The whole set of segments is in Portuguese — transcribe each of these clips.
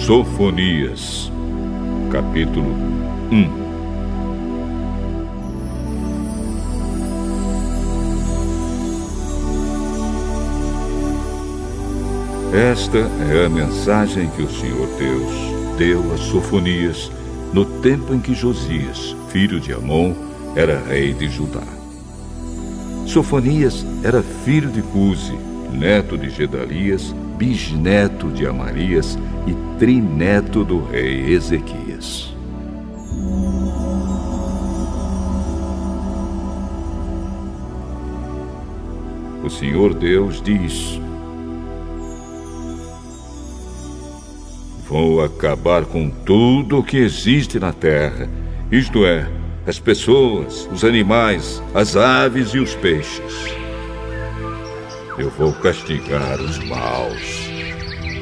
Sofonias, capítulo 1. Esta é a mensagem que o Senhor Deus deu a Sofonias no tempo em que Josias, filho de Amon, era rei de Judá. Sofonias era filho de Cusi, neto de Gedalias, bisneto de Amarias e trineto do rei Ezequias. O Senhor Deus diz: vou acabar com tudo o que existe na terra, isto é, as pessoas, os animais, as aves e os peixes. Eu vou castigar os maus.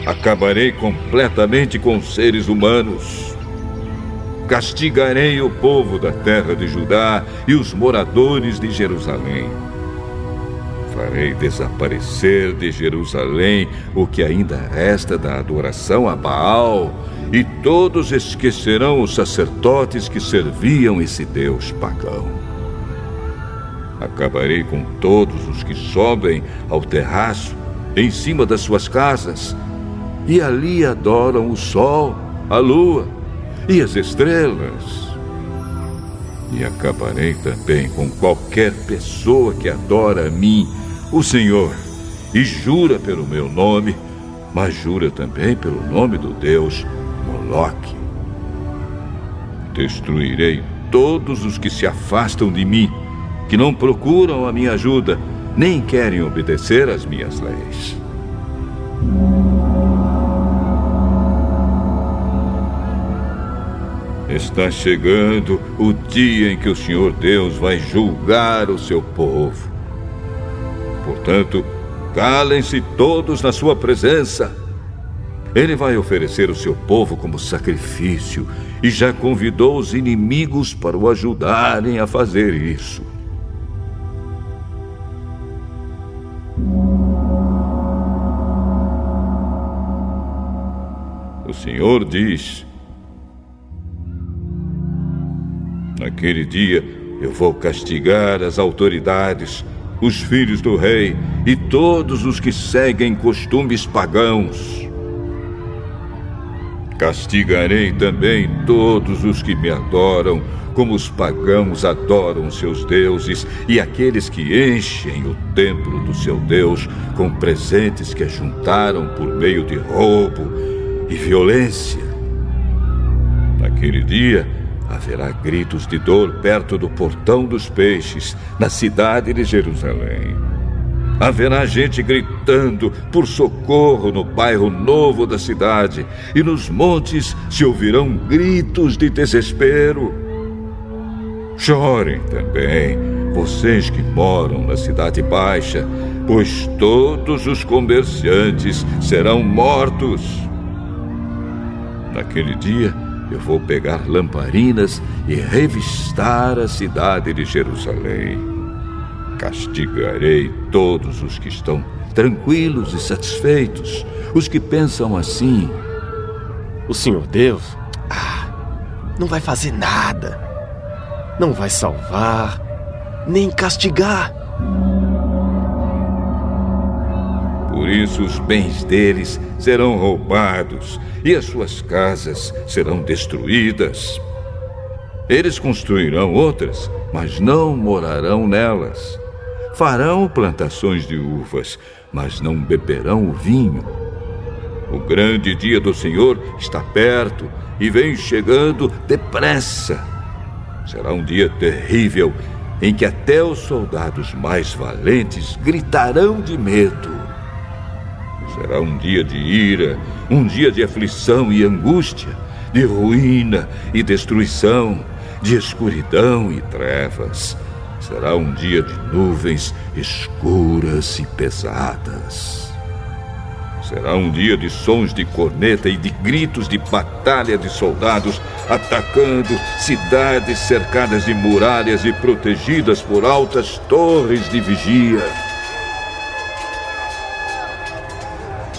Acabarei completamente com os seres humanos. Castigarei o povo da terra de Judá e os moradores de Jerusalém. Farei desaparecer de Jerusalém o que ainda resta da adoração a Baal, e todos esquecerão os sacerdotes que serviam esse Deus pagão. Acabarei com todos os que sobem ao terraço, em cima das suas casas, e ali adoram o sol, a lua e as estrelas. E acabarei também com qualquer pessoa que adora a mim, o Senhor, e jura pelo meu nome, mas jura também pelo nome do Deus Moloque. Destruirei todos os que se afastam de mim, que não procuram a minha ajuda, nem querem obedecer às minhas leis. Está chegando o dia em que o Senhor Deus vai julgar o seu povo. Portanto, calem-se todos na sua presença. Ele vai oferecer o seu povo como sacrifício e já convidou os inimigos para o ajudarem a fazer isso. O Senhor diz: naquele dia eu vou castigar as autoridades, os filhos do rei e todos os que seguem costumes pagãos. Castigarei também todos os que me adoram, como os pagãos adoram seus deuses, e aqueles que enchem o templo do seu Deus com presentes que ajuntaram por meio de roubo e violência. Naquele dia haverá gritos de dor perto do portão dos peixes, na cidade de Jerusalém. Haverá gente gritando por socorro no bairro novo da cidade, e nos montes se ouvirão gritos de desespero. Chorem também, vocês que moram na cidade baixa, pois todos os comerciantes serão mortos. Naquele dia, eu vou pegar lamparinas e revistar a cidade de Jerusalém. Castigarei todos os que estão tranquilos e satisfeitos, os que pensam assim: o Senhor Deus, não vai fazer nada, não vai salvar, nem castigar. Por isso os bens deles serão roubados e as suas casas serão destruídas. Eles construirão outras, mas não morarão nelas. Farão plantações de uvas, mas não beberão o vinho. O grande dia do Senhor está perto e vem chegando depressa. Será um dia terrível em que até os soldados mais valentes gritarão de medo. Será um dia de ira, um dia de aflição e angústia, de ruína e destruição, de escuridão e trevas. Será um dia de nuvens escuras e pesadas. Será um dia de sons de corneta e de gritos de batalha de soldados atacando cidades cercadas de muralhas e protegidas por altas torres de vigia.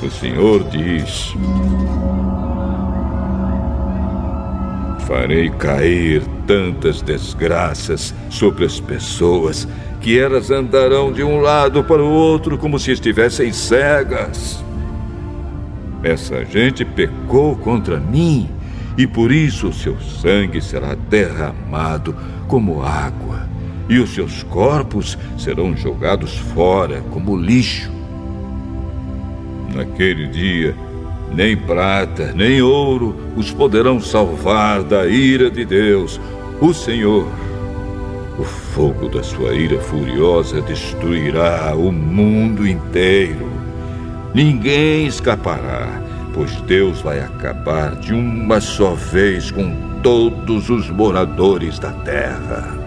O Senhor diz: Farei cair tantas desgraças sobre as pessoas que elas andarão de um lado para o outro como se estivessem cegas. Essa gente pecou contra mim e por isso o seu sangue será derramado como água e os seus corpos serão jogados fora como lixo. Naquele dia, nem prata, nem ouro os poderão salvar da ira de Deus, o Senhor. O fogo da sua ira furiosa destruirá o mundo inteiro. Ninguém escapará, pois Deus vai acabar de uma só vez com todos os moradores da terra.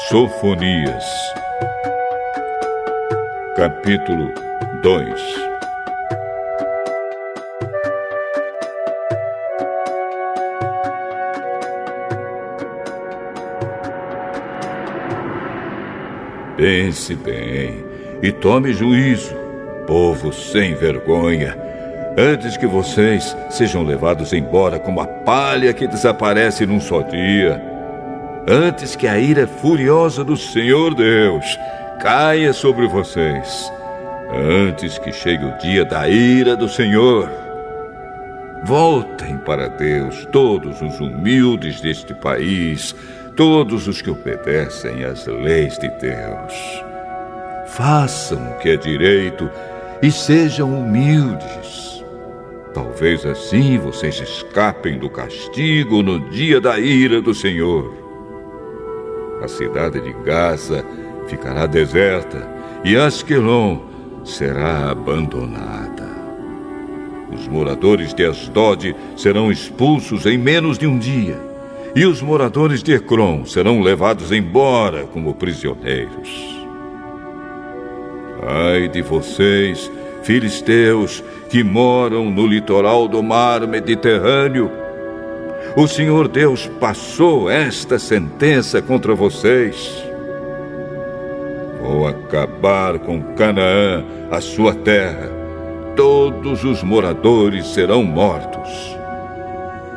Sofonias, capítulo 2. Pense bem e tome juízo, povo sem vergonha, antes que vocês sejam levados embora como a palha que desaparece num só dia. Antes que a ira furiosa do Senhor Deus caia sobre vocês, antes que chegue o dia da ira do Senhor. Voltem para Deus todos os humildes deste país, todos os que obedecem às leis de Deus. Façam o que é direito e sejam humildes. Talvez assim vocês escapem do castigo no dia da ira do Senhor. A cidade de Gaza ficará deserta e Asquelon será abandonada. Os moradores de Asdod serão expulsos em menos de um dia, e os moradores de Ecrom serão levados embora como prisioneiros. Ai de vocês, filisteus, que moram no litoral do mar Mediterrâneo! O Senhor Deus passou esta sentença contra vocês. Vou acabar com Canaã, a sua terra. Todos os moradores serão mortos.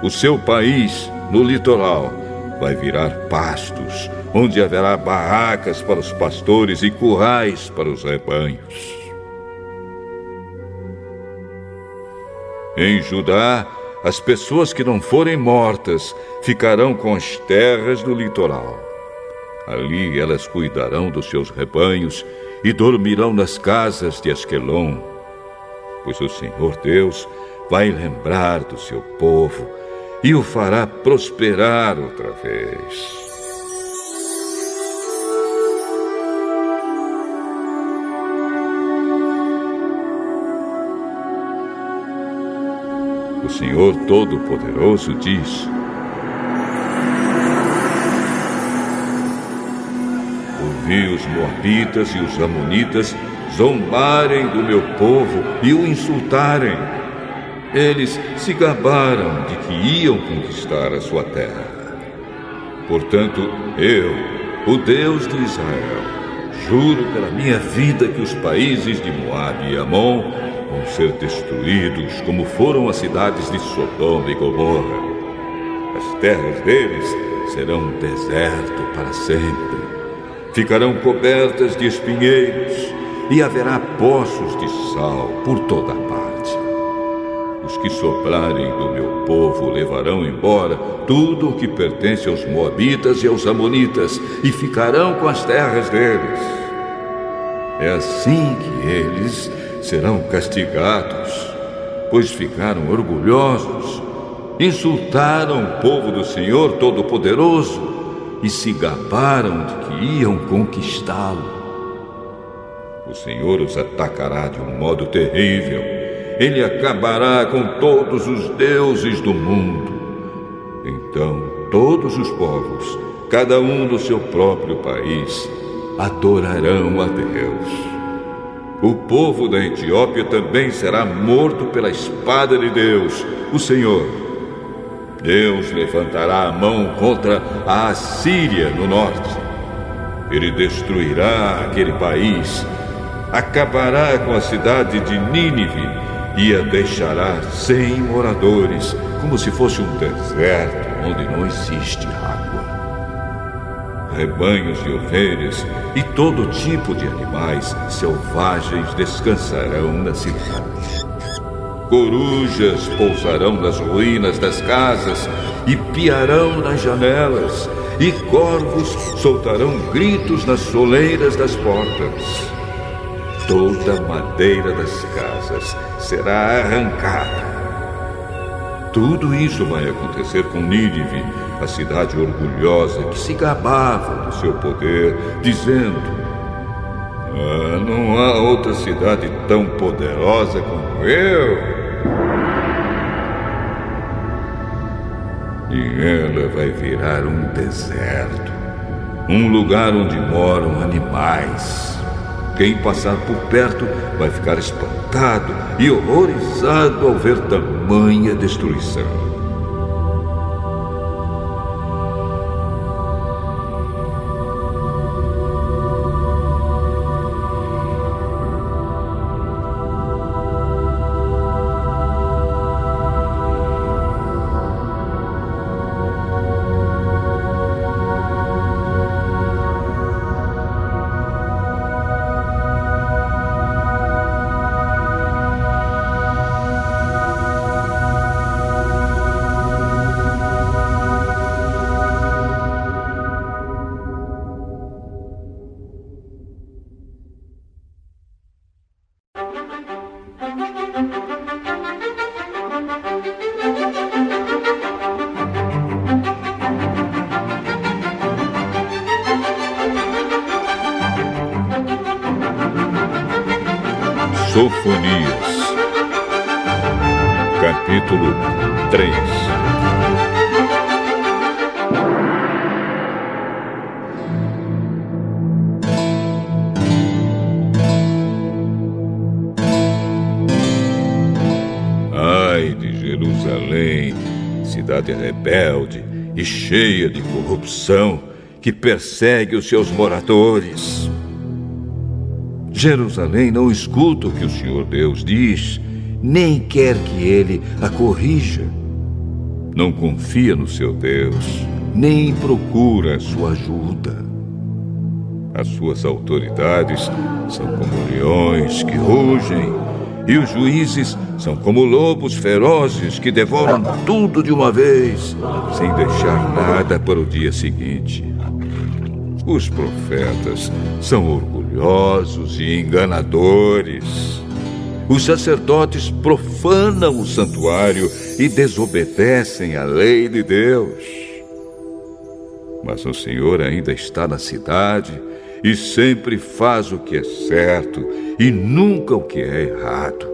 O seu país, no litoral, vai virar pastos, onde haverá barracas para os pastores e currais para os rebanhos. Em Judá, as pessoas que não forem mortas ficarão com as terras do litoral. Ali elas cuidarão dos seus rebanhos e dormirão nas casas de Asquelon, pois o Senhor Deus vai lembrar do seu povo e o fará prosperar outra vez. O Senhor Todo-Poderoso diz: ouvi os moabitas e os amonitas zombarem do meu povo e o insultarem. Eles se gabaram de que iam conquistar a sua terra. Portanto, eu, o Deus de Israel, juro pela minha vida que os países de Moabe e Amon vão ser destruídos como foram as cidades de Sodoma e Gomorra. As terras deles serão um deserto para sempre. Ficarão cobertas de espinheiros e haverá poços de sal por toda parte. Os que sobrarem do meu povo levarão embora tudo o que pertence aos moabitas e aos amonitas e ficarão com as terras deles. É assim que eles serão castigados, pois ficaram orgulhosos, insultaram o povo do Senhor Todo-Poderoso e se gabaram de que iam conquistá-lo. O Senhor os atacará de um modo terrível. Ele acabará com todos os deuses do mundo. Então, todos os povos, cada um do seu próprio país, adorarão a Deus. O povo da Etiópia também será morto pela espada de Deus, o Senhor. Deus levantará a mão contra a Assíria no norte. Ele destruirá aquele país, acabará com a cidade de Nínive e a deixará sem moradores, como se fosse um deserto onde não existe água. Rebanhos de ovelhas e todo tipo de animais selvagens descansarão na cidade. Corujas pousarão nas ruínas das casas e piarão nas janelas, e corvos soltarão gritos nas soleiras das portas. Toda a madeira das casas será arrancada. Tudo isso vai acontecer com Nínive, a cidade orgulhosa que se gabava do seu poder, dizendo: não há outra cidade tão poderosa como eu. E ela vai virar um deserto, um lugar onde moram animais. Quem passar por perto vai ficar espantado e horrorizado ao ver tamanha destruição. Sofonias, capítulo 3. Ai de Jerusalém, cidade rebelde e cheia de corrupção, que persegue os seus moradores. Jerusalém não escuta o que o Senhor Deus diz, nem quer que ele a corrija. Não confia no seu Deus, nem procura a sua ajuda. As suas autoridades são como leões que rugem, e os juízes são como lobos ferozes que devoram tudo de uma vez, sem deixar nada para o dia seguinte. Os profetas são orgulhosos e enganadores. Os sacerdotes profanam o santuário e desobedecem à lei de Deus. Mas o Senhor ainda está na cidade e sempre faz o que é certo e nunca o que é errado.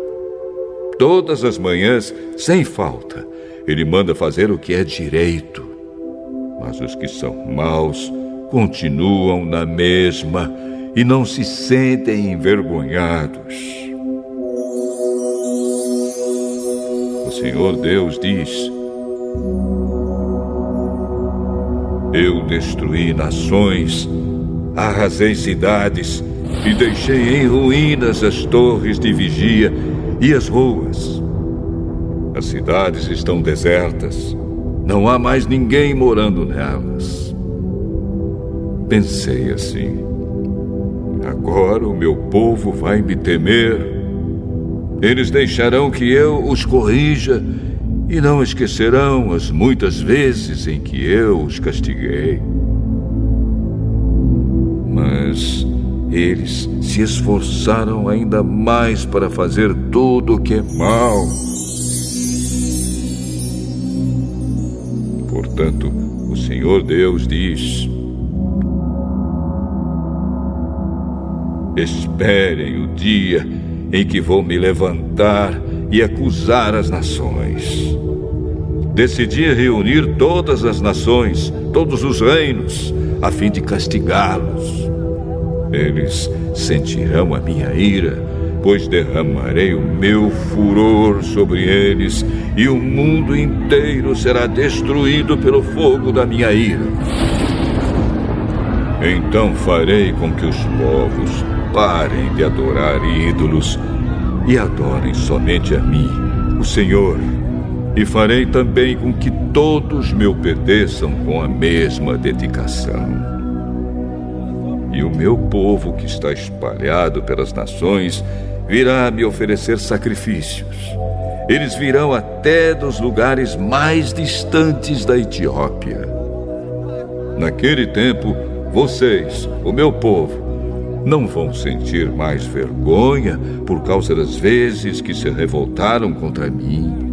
Todas as manhãs, sem falta, ele manda fazer o que é direito. Mas os que são maus continuam na mesma e não se sentem envergonhados. O Senhor Deus diz: eu destruí nações, arrasei cidades e deixei em ruínas as torres de vigia e as ruas. As cidades estão desertas, não há mais ninguém morando nelas. Pensei assim: agora o meu povo vai me temer. Eles deixarão que eu os corrija e não esquecerão as muitas vezes em que eu os castiguei. Mas eles se esforçaram ainda mais para fazer tudo o que é mal. Portanto, o Senhor Deus diz: esperem o dia em que vou me levantar e acusar as nações. Decidi reunir todas as nações, todos os reinos, a fim de castigá-los. Eles sentirão a minha ira, pois derramarei o meu furor sobre eles, e o mundo inteiro será destruído pelo fogo da minha ira. Então farei com que os povos parem de adorar ídolos e adorem somente a mim, o Senhor. E farei também com que todos me obedeçam com a mesma dedicação. E o meu povo que está espalhado pelas nações virá me oferecer sacrifícios. Eles virão até dos lugares mais distantes da Etiópia. Naquele tempo, vocês, o meu povo, não vão sentir mais vergonha por causa das vezes que se revoltaram contra mim.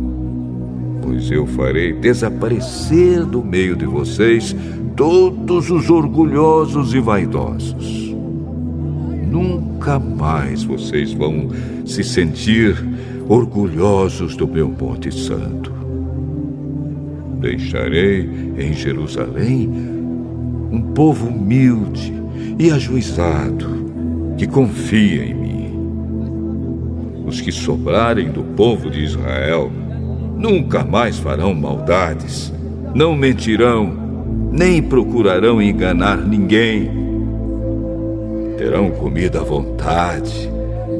Pois eu farei desaparecer do meio de vocês todos os orgulhosos e vaidosos. Nunca mais vocês vão se sentir orgulhosos do meu Monte Santo. Deixarei em Jerusalém um povo humilde e ajuizado, que confia em mim. Os que sobrarem do povo de Israel nunca mais farão maldades, não mentirão, nem procurarão enganar ninguém. Terão comida à vontade,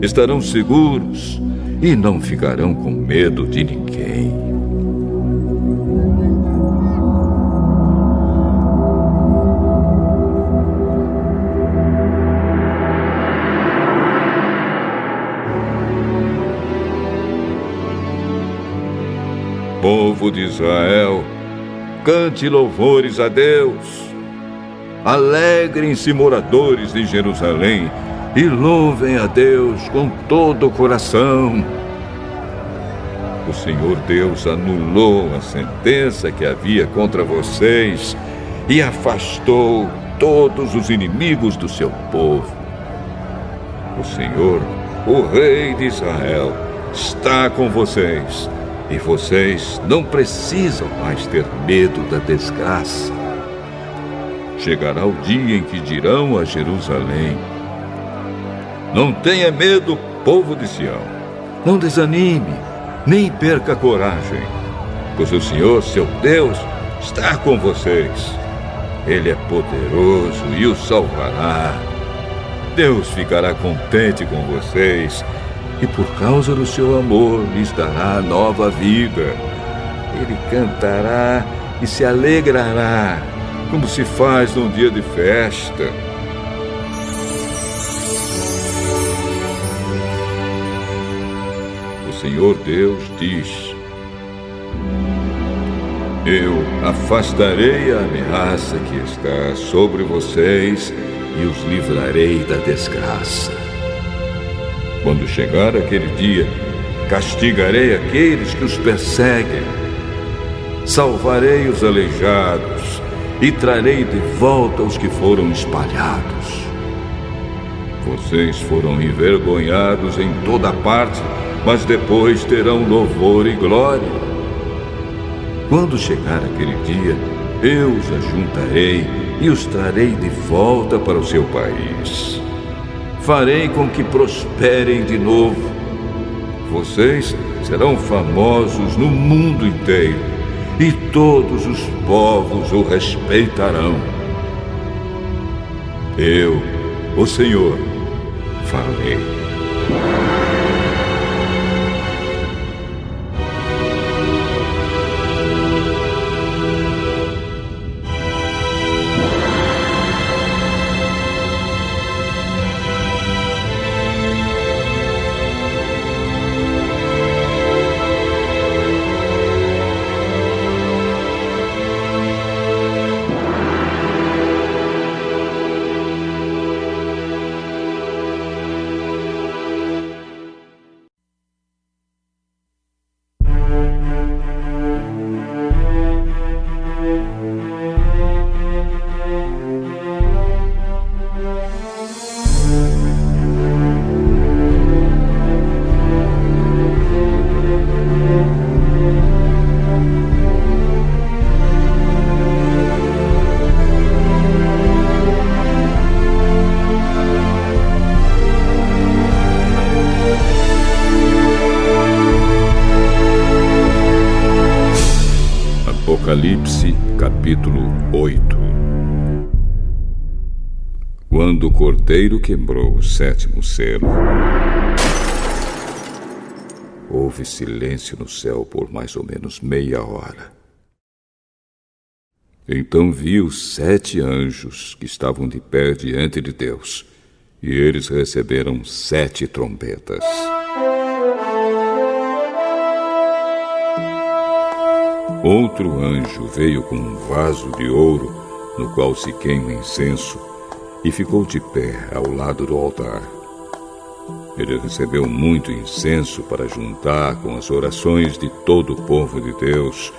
estarão seguros e não ficarão com medo de ninguém. Povo de Israel, cante louvores a Deus. Alegrem-se, moradores de Jerusalém, e louvem a Deus com todo o coração. O Senhor Deus anulou a sentença que havia contra vocês e afastou todos os inimigos do seu povo. O Senhor, o Rei de Israel, está com vocês. E vocês não precisam mais ter medo da desgraça. Chegará o dia em que dirão a Jerusalém: não tenha medo, povo de Sião. Não desanime, nem perca a coragem, pois o Senhor, seu Deus, está com vocês. Ele é poderoso e os salvará. Deus ficará contente com vocês, e por causa do seu amor lhes dará nova vida. Ele cantará e se alegrará, como se faz num dia de festa. O Senhor Deus diz: eu afastarei a ameaça que está sobre vocês e os livrarei da desgraça. Quando chegar aquele dia, castigarei aqueles que os perseguem. Salvarei os aleijados e trarei de volta os que foram espalhados. Vocês foram envergonhados em toda parte, mas depois terão louvor e glória. Quando chegar aquele dia, eu os ajuntarei e os trarei de volta para o seu país. Farei com que prosperem de novo. Vocês serão famosos no mundo inteiro, e todos os povos o respeitarão. Eu, o Senhor, falei. Apocalipse, capítulo 8. Quando o Cordeiro quebrou o 7º selo, houve silêncio no céu por mais ou menos meia hora. Então vi os 7 anjos que estavam de pé diante de Deus, e eles receberam 7 trombetas. Outro anjo veio com um vaso de ouro, no qual se queima incenso, e ficou de pé ao lado do altar. Ele recebeu muito incenso para juntar com as orações de todo o povo de Deus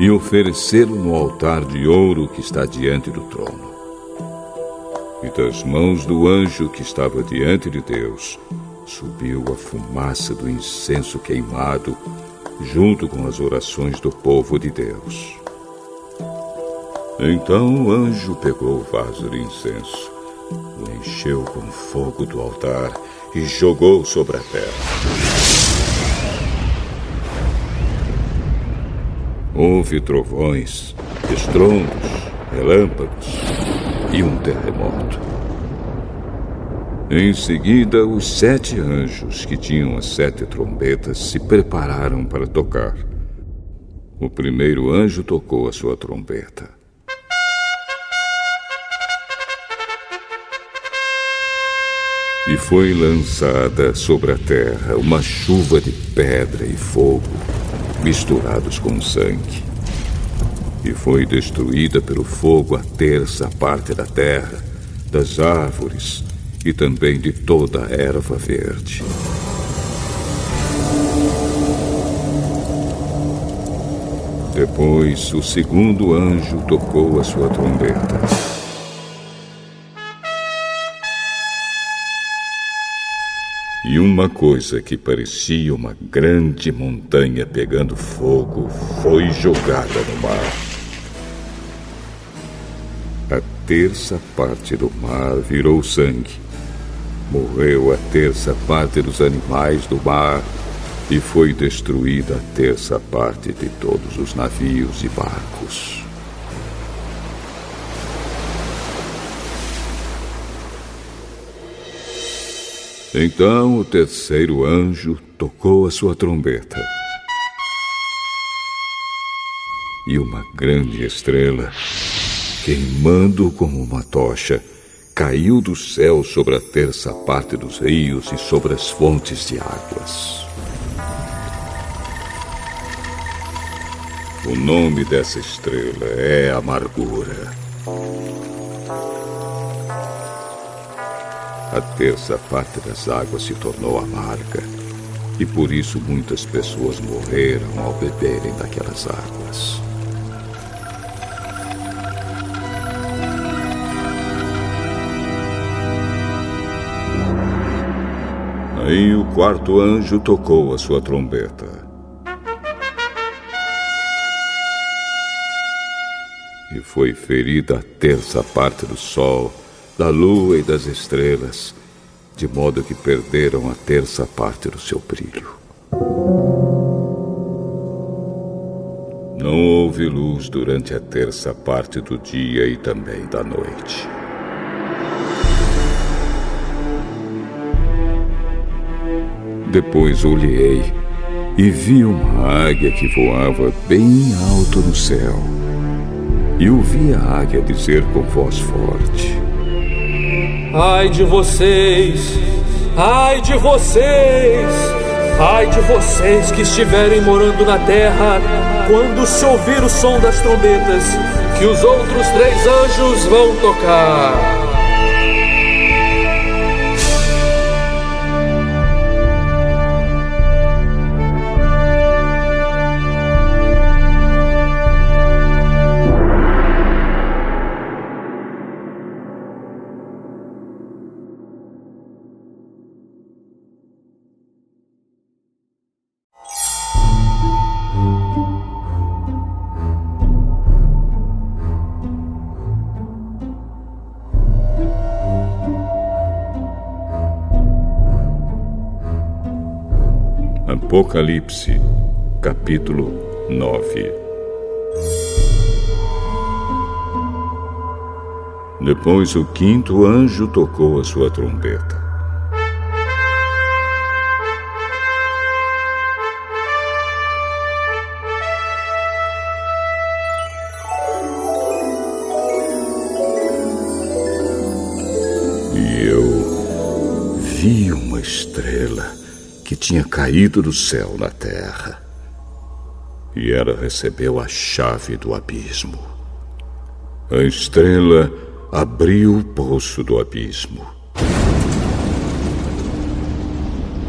e oferecê-lo no altar de ouro que está diante do trono. E das mãos do anjo que estava diante de Deus subiu a fumaça do incenso queimado, junto com as orações do povo de Deus. Então o anjo pegou o vaso de incenso, o encheu com fogo do altar e jogou sobre a terra. Houve trovões, estrondos, relâmpagos e um terremoto. Em seguida, os 7 anjos que tinham as 7 trombetas se prepararam para tocar. O primeiro anjo tocou a sua trombeta. E foi lançada sobre a terra uma chuva de pedra e fogo, misturados com sangue. E foi destruída pelo fogo a 1/3 parte da terra, das árvores e também de toda a erva verde. Depois, o segundo anjo tocou a sua trombeta. E uma coisa que parecia uma grande montanha pegando fogo foi jogada no mar. A 1/3 parte do mar virou sangue. Morreu a 1/3 parte dos animais do mar e foi destruída a 1/3 parte de todos os navios e barcos. Então o terceiro anjo tocou a sua trombeta. E uma grande estrela, queimando como uma tocha, caiu do céu sobre a 1/3 parte dos rios e sobre as fontes de águas. O nome dessa estrela é Amargura. A 1/3 parte das águas se tornou amarga, e por isso muitas pessoas morreram ao beberem daquelas águas. Aí o quarto anjo tocou a sua trombeta. E foi ferida a 1/3 parte do sol, da lua e das estrelas, de modo que perderam a 1/3 parte do seu brilho. Não houve luz durante a 1/3 parte do dia e também da noite. Depois olhei e vi uma águia que voava bem alto no céu. E ouvi a águia dizer com voz forte: Ai de vocês! Ai de vocês! Ai de vocês que estiverem morando na terra, quando se ouvir o som das trombetas, que os outros 3 anjos vão tocar. Apocalipse, capítulo 9. Depois o quinto anjo tocou a sua trombeta. E eu vi uma estrela que tinha caído do céu na terra. E ela recebeu a chave do abismo. A estrela abriu o poço do abismo.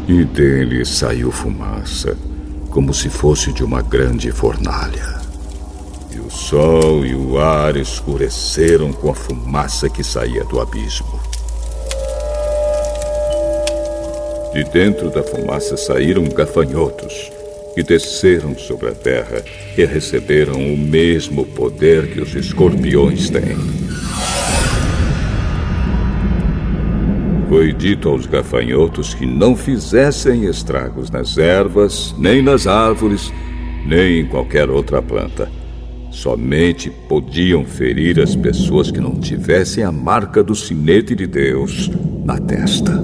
E dele saiu fumaça, como se fosse de uma grande fornalha. E o sol e o ar escureceram com a fumaça que saía do abismo. De dentro da fumaça saíram gafanhotos, que desceram sobre a terra e receberam o mesmo poder que os escorpiões têm. Foi dito aos gafanhotos que não fizessem estragos nas ervas, nem nas árvores, nem em qualquer outra planta. Somente podiam ferir as pessoas que não tivessem a marca do sinete de Deus na testa.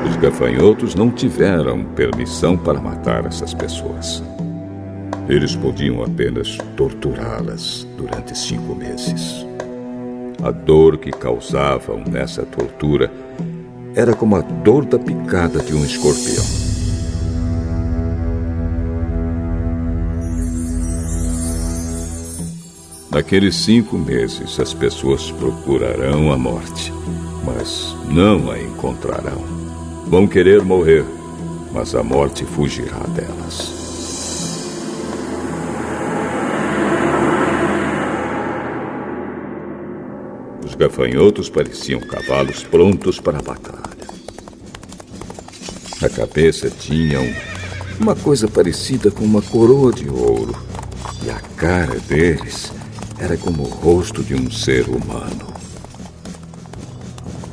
Os gafanhotos não tiveram permissão para matar essas pessoas. Eles podiam apenas torturá-las durante 5 meses. A dor que causavam nessa tortura era como a dor da picada de um escorpião. Naqueles 5 meses, as pessoas procurarão a morte, mas não a encontrarão. Vão querer morrer, mas a morte fugirá delas. Os gafanhotos pareciam cavalos prontos para a batalha. Na cabeça tinham uma coisa parecida com uma coroa de ouro, e a cara deles era como o rosto de um ser humano.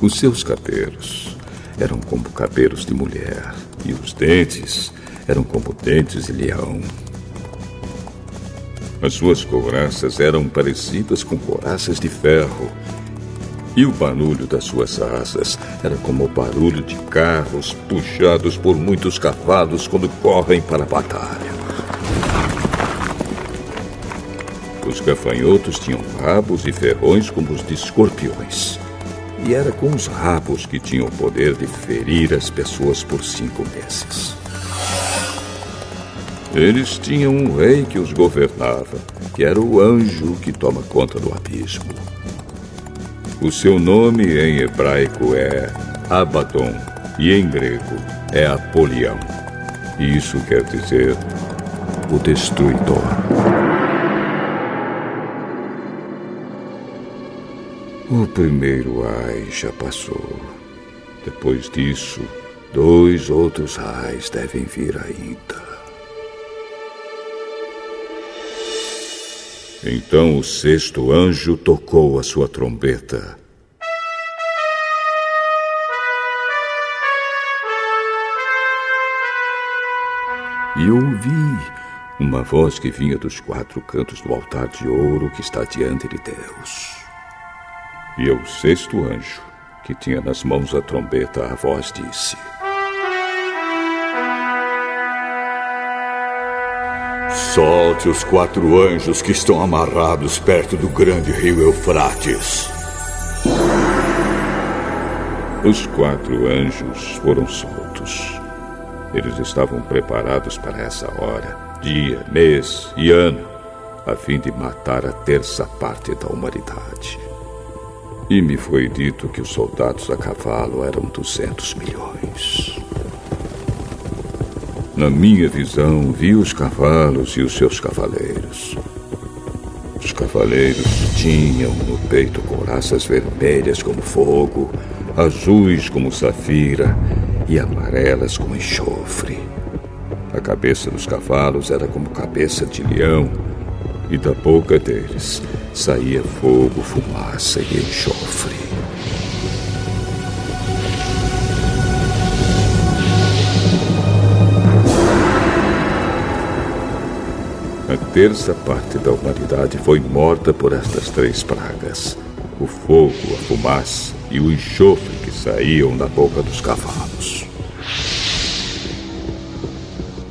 Os seus cabelos eram como cabelos de mulher, e os dentes eram como dentes de leão. As suas couraças eram parecidas com couraças de ferro, e o barulho das suas asas era como o barulho de carros puxados por muitos cavalos quando correm para a batalha. Os gafanhotos tinham rabos e ferrões como os de escorpiões. E era com os rabos que tinham o poder de ferir as pessoas por 5 meses. Eles tinham um rei que os governava, que era o anjo que toma conta do abismo. O seu nome em hebraico é Abaddon e em grego é Apolião. E isso quer dizer o destruidor. O primeiro ai já passou. Depois disso, 2 outros ais devem vir ainda. Então o 6º anjo tocou a sua trombeta. E ouvi uma voz que vinha dos 4 cantos do altar de ouro que está diante de Deus. E ao 6º anjo, que tinha nas mãos a trombeta, a voz disse: Solte os 4 anjos que estão amarrados perto do grande rio Eufrates. Os 4 anjos foram soltos. Eles estavam preparados para essa hora, dia, mês e ano, a fim de matar a 1/3 parte da humanidade. E me foi dito que os soldados a cavalo eram 200 milhões. Na minha visão, vi os cavalos e os seus cavaleiros. Os cavaleiros tinham no peito couraças vermelhas como fogo, azuis como safira e amarelas como enxofre. A cabeça dos cavalos era como cabeça de leão, e da boca deles saía fogo, fumaça e enxofre. A terça parte da humanidade foi morta por estas 3 pragas: o fogo, a fumaça e o enxofre que saíam da boca dos cavalos.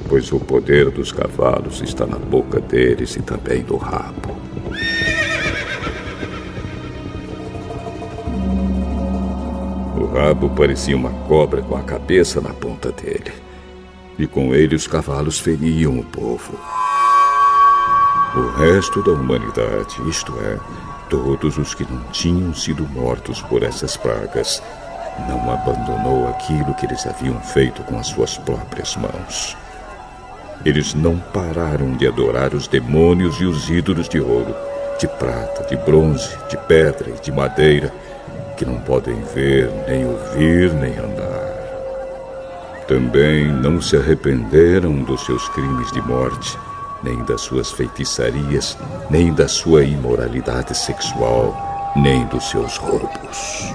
Pois o poder dos cavalos está na boca deles e também no rabo. O rabo parecia uma cobra com a cabeça na ponta dele. E com ele os cavalos feriam o povo. O resto da humanidade, isto é, todos os que não tinham sido mortos por essas pragas, não abandonou aquilo que eles haviam feito com as suas próprias mãos. Eles não pararam de adorar os demônios e os ídolos de ouro, de prata, de bronze, de pedra e de madeira, que não podem ver, nem ouvir, nem andar. Também não se arrependeram dos seus crimes de morte, nem das suas feitiçarias, nem da sua imoralidade sexual, nem dos seus roubos.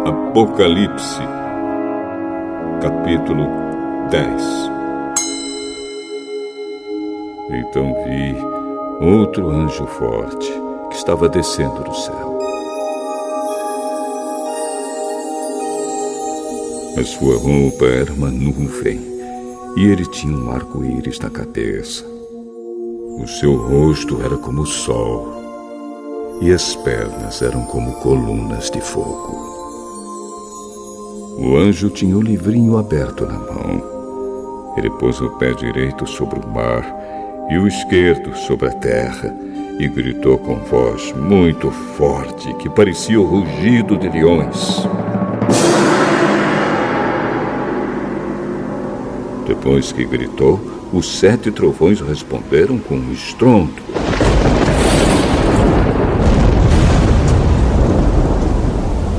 Apocalipse, capítulo 10. Então vi outro anjo forte que estava descendo do céu. A sua roupa era uma nuvem e ele tinha um arco-íris na cabeça. O seu rosto era como o sol e as pernas eram como colunas de fogo. O anjo tinha o livrinho aberto na mão. Ele pôs o pé direito sobre o mar e o esquerdo sobre a terra e gritou com voz muito forte que parecia o rugido de leões. Depois que gritou, os 7 trovões responderam com um estrondo.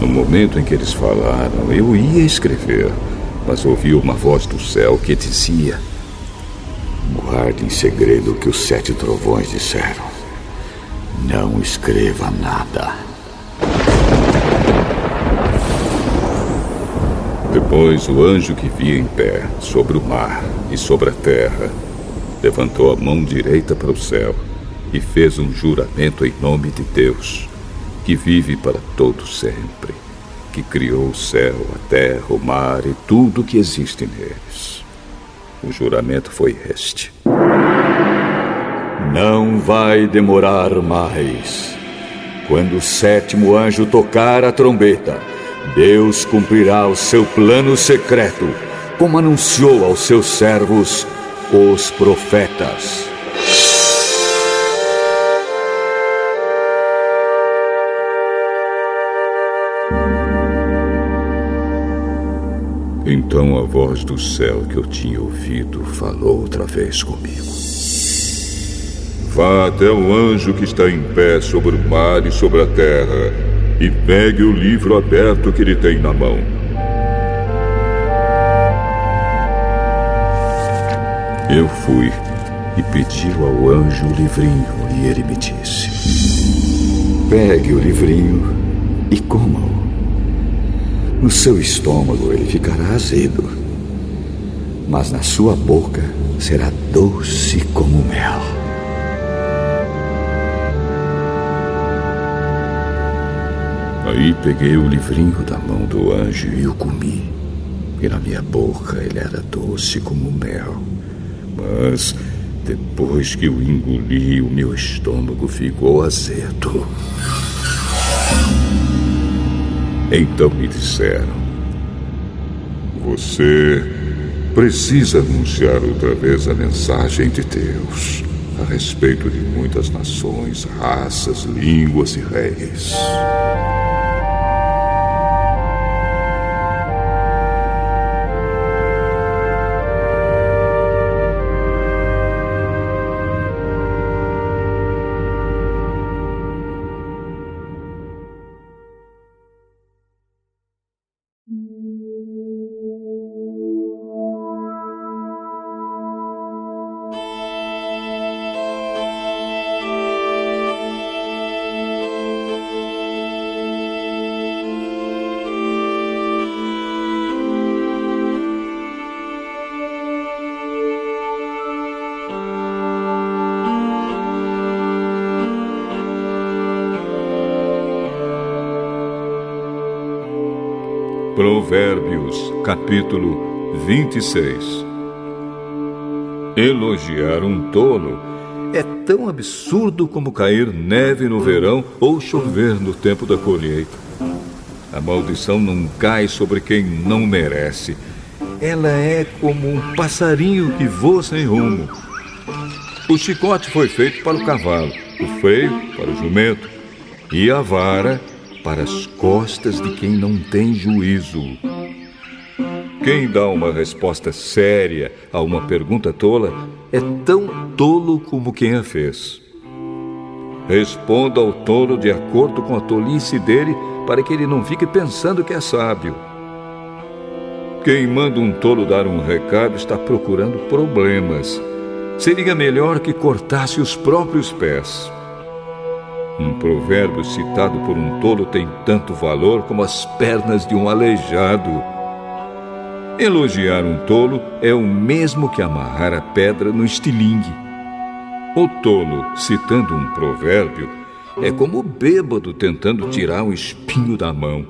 No momento em que eles falaram, eu ia escrever, mas ouvi uma voz do céu que dizia: guarde em segredo o que os 7 trovões disseram. Não escreva nada. Depois o anjo que via em pé, sobre o mar e sobre a terra, levantou a mão direita para o céu e fez um juramento em nome de Deus, que vive para todo sempre, que criou o céu, a terra, o mar e tudo que existe neles. O juramento foi este: não vai demorar mais. Quando o 7º anjo tocar a trombeta, Deus cumprirá o seu plano secreto, como anunciou aos seus servos, os profetas. Então a voz do céu que eu tinha ouvido falou outra vez comigo. Vá até o anjo que está em pé sobre o mar e sobre a terra e pegue o livro aberto que ele tem na mão. Eu fui e pedi ao anjo o livrinho e ele me disse: pegue o livrinho e coma-o. No seu estômago ele ficará azedo, mas na sua boca será doce como mel. Aí peguei o livrinho da mão do anjo e o comi. E na minha boca ele era doce como mel. Mas depois que o engoli, o meu estômago ficou azedo. Então me disseram: você precisa anunciar outra vez a mensagem de Deus, a respeito de muitas nações, raças, línguas e reis. Provérbios, capítulo 26. Elogiar um tolo é tão absurdo como cair neve no verão ou chover no tempo da colheita. A maldição não cai sobre quem não merece. Ela é como um passarinho que voa sem rumo. O chicote foi feito para o cavalo, o freio para o jumento e a vara para as costas de quem não tem juízo. Quem dá uma resposta séria a uma pergunta tola é tão tolo como quem a fez. Responda ao tolo de acordo com a tolice dele, para que ele não fique pensando que é sábio. Quem manda um tolo dar um recado está procurando problemas. Seria melhor que cortasse os próprios pés. Um provérbio citado por um tolo tem tanto valor como as pernas de um aleijado. Elogiar um tolo é o mesmo que amarrar a pedra no estilingue. O tolo, citando um provérbio, é como o bêbado tentando tirar o espinho da mão.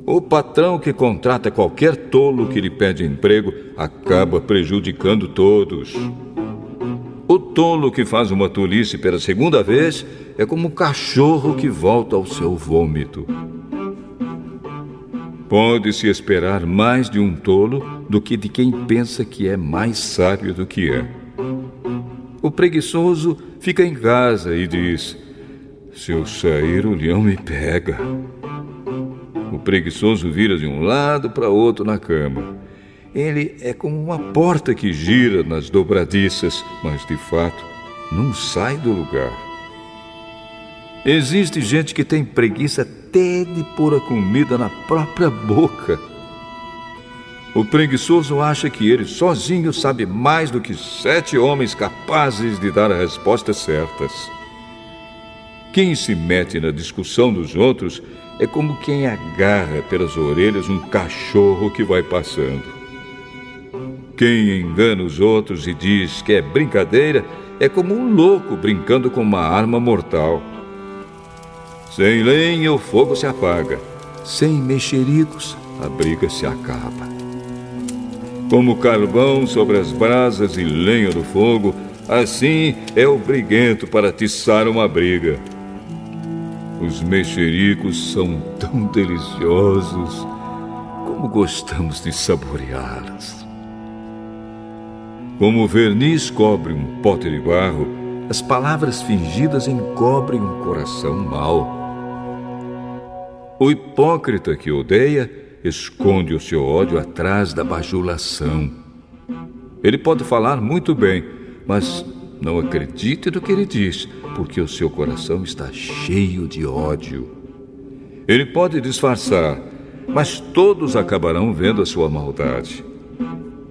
O patrão que contrata qualquer tolo que lhe pede emprego acaba prejudicando todos. O tolo que faz uma tolice pela segunda vez é como um cachorro que volta ao seu vômito. Pode-se esperar mais de um tolo do que de quem pensa que é mais sábio do que é. O preguiçoso fica em casa e diz: se eu sair, o leão me pega. O preguiçoso vira de um lado para outro na cama. Ele é como uma porta que gira nas dobradiças, mas de fato não sai do lugar. Existe gente que tem preguiça até de pôr a comida na própria boca. O preguiçoso acha que ele sozinho sabe mais do que 7 homens capazes de dar as respostas certas. Quem se mete na discussão dos outros é como quem agarra pelas orelhas um cachorro que vai passando. Quem engana os outros e diz que é brincadeira é como um louco brincando com uma arma mortal. Sem lenha o fogo se apaga, sem mexericos a briga se acaba. Como carvão sobre as brasas e lenha do fogo, assim é o briguento para atiçar uma briga. Os mexericos são tão deliciosos, como gostamos de saboreá-los. Como o verniz cobre um pote de barro, as palavras fingidas encobrem um coração mau. O hipócrita que odeia esconde o seu ódio atrás da bajulação. Ele pode falar muito bem, mas não acredite no que ele diz, porque o seu coração está cheio de ódio. Ele pode disfarçar, mas todos acabarão vendo a sua maldade.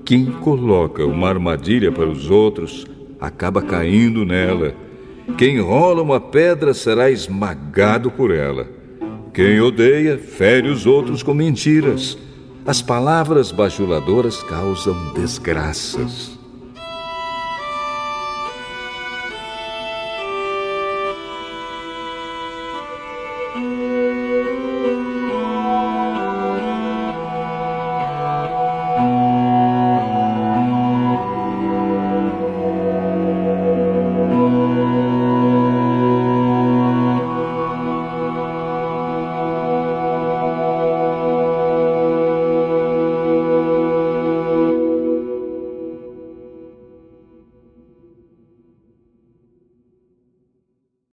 Quem coloca uma armadilha para os outros acaba caindo nela. Quem rola uma pedra será esmagado por ela. Quem odeia fere os outros com mentiras. As palavras bajuladoras causam desgraças.